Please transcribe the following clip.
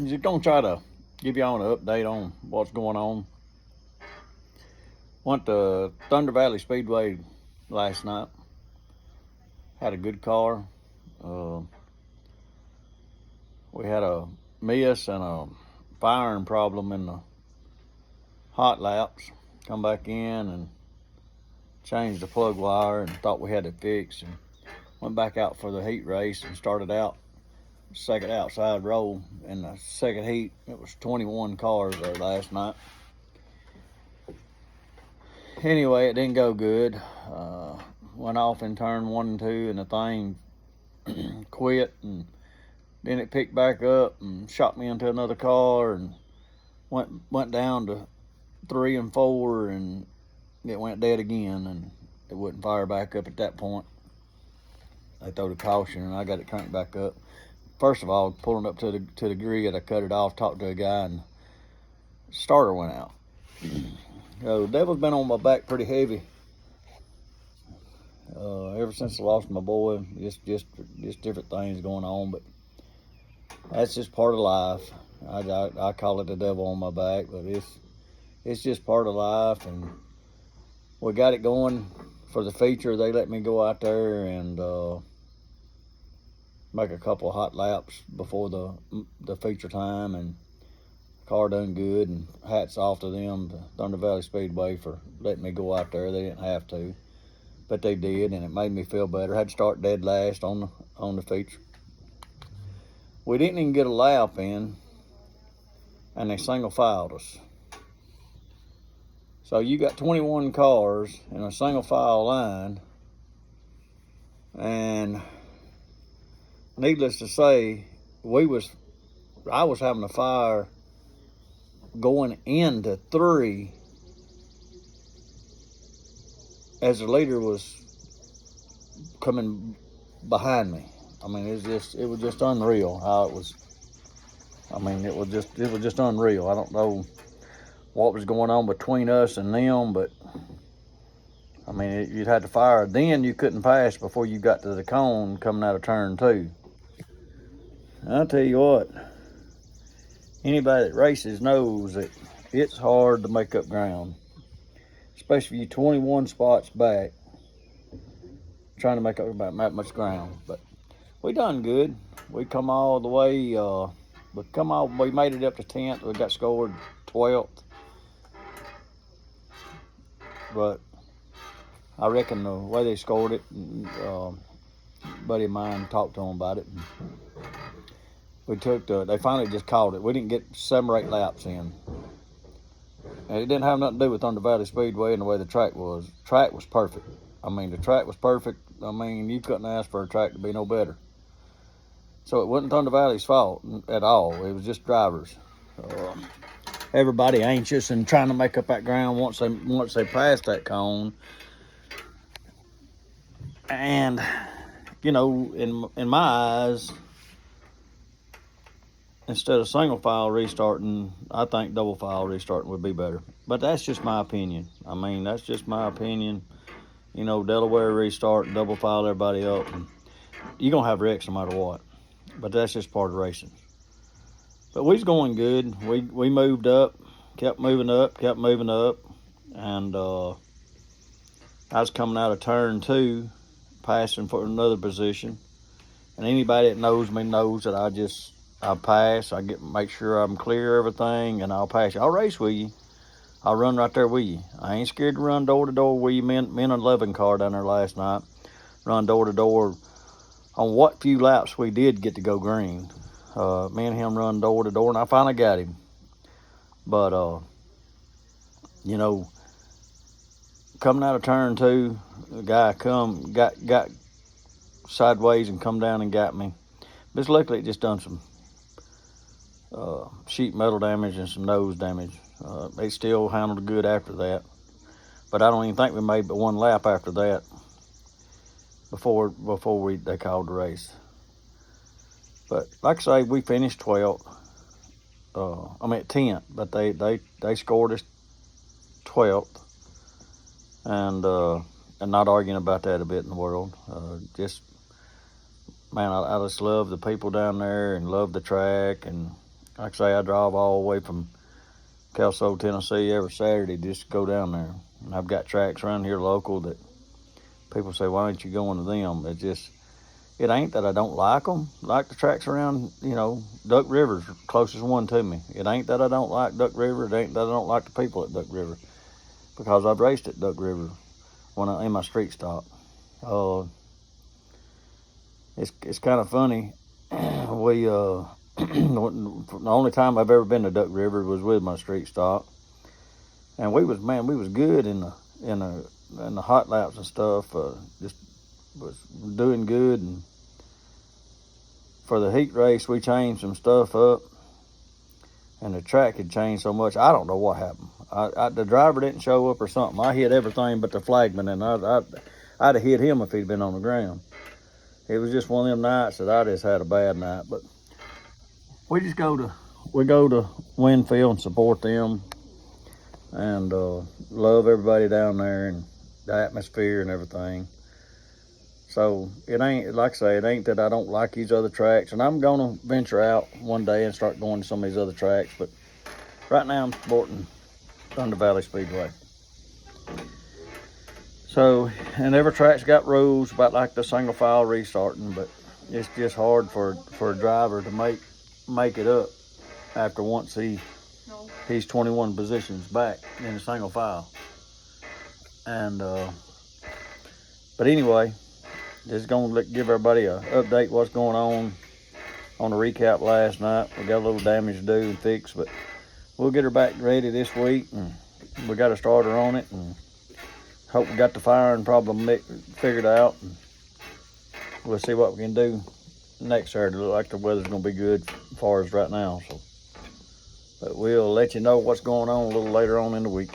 Just gonna try to give y'all an update on what's going on. Went to Thunder Valley Speedway last night. Had a good car. We had a miss and a firing problem in the hot laps. Come back in and changed the plug wire and thought we had it fixed, and went back out for the heat race and started out second outside row in the second heat. It was 21 cars there last night. Anyway, it didn't go good. Went off in turn 1 and 2, and the thing quit, and then it picked back up and shot me into another car, and went down to 3 and 4, and it went dead again, and it wouldn't fire back up at that point. They threw the caution, and I got it cranked back up. First of all, pulling up to the grid, I cut it off, talked to a guy, and the starter went out. The devil's been on my back pretty heavy ever since I lost my boy. Just different things going on, but that's just part of life. I call it the devil on my back, but it's just part of life, and we got it going for the feature. They let me go out there and make a couple of hot laps before the feature time, and the car done good, and hats off to them, the Thunder Valley Speedway, for letting me go out there. They didn't have to, but they did, and it made me feel better. I had to start dead last on the feature. We didn't even get a lap in, and they single filed us. So you got 21 cars in a single file line, and needless to say, I was having a fire going into 3 as the leader was coming behind me. I mean, it was just unreal how it was. I mean, it was just unreal. I don't know what was going on between us and them, but I mean, you'd had to fire. Then you couldn't pass before you got to the cone coming out of turn 2. I'll tell you what, anybody that races knows that it's hard to make up ground, especially if you're 21 spots back trying to make up about that much ground. But we done good. We come all the way. We made it up to 10th. We got scored 12th. But I reckon the way they scored it, buddy of mine talked to them about it. They finally just called it. We didn't get 7 or 8 laps in. And it didn't have nothing to do with Thunder Valley Speedway and the way the track was. The track was perfect. I mean, the track was perfect. I mean, you couldn't ask for a track to be no better. So it wasn't Thunder Valley's fault at all. It was just drivers. Everybody anxious and trying to make up that ground once they passed that cone. And, you know, in my eyes, instead of single file restarting, I think double file restarting would be better. But that's just my opinion. I mean, that's just my opinion. You know, Delaware restart and double file everybody up, and you're going to have wrecks no matter what. But that's just part of racing. But we was going good. We moved up, kept moving up, and I was coming out of turn 2, passing for another position. And anybody that knows me knows that I pass. Make sure I'm clear of everything, and I'll pass you. I'll race with you. I'll run right there with you. I ain't scared to run door to door with you. Me and 11 car down there last night, run door to door. On what few laps we did get to go green, me and him run door to door, and I finally got him. But you know, coming out of turn 2, the guy got sideways and come down and got me. But luckily it just done some sheet metal damage and some nose damage. They still handled good after that, but I don't even think we made but 1 lap after that before they called the race. But like I say, we finished 12th. I mean 10th, but they scored us 12th, and not arguing about that a bit in the world. Man, I just love the people down there and love the track, and Like I say, I drive all the way from Kelso, Tennessee every Saturday just to go down there. And I've got tracks around here local that people say, why aren't you going to them? It ain't that I don't like them. Like the tracks around, Duck River's the closest one to me. It ain't that I don't like Duck River. It ain't that I don't like the people at Duck River, because I've raced at Duck River in my street stock. It's kind of funny. We the only time I've ever been to Duck River was with my street stock, and we was good in the hot laps and stuff. Just was doing good, and for the heat race we changed some stuff up, and the track had changed so much. I don't know what happened. The driver didn't show up or something. I hit everything but the flagman, and I'd have hit him if he'd been on the ground. It was just one of them nights that I just had a bad night. But we go to Winfield and support them, and love everybody down there and the atmosphere and everything. So it ain't, like I say, it ain't that I don't like these other tracks, and I'm gonna venture out one day and start going to some of these other tracks. But right now I'm supporting Thunder Valley Speedway. So, and every track's got rules about like the single file restarting, but it's just hard for a driver to make it up after once he's 21 positions back in the single file. And but anyway, just gonna give everybody a update what's going on the recap last night. We got a little damage to do and fix, but we'll get her back ready this week, and we got a starter on it, and hope we got the firing problem figured out, and we'll see what we can do next Saturday. Look like the weather's gonna be good as far as right now. So, but we'll let you know what's going on a little later on in the week.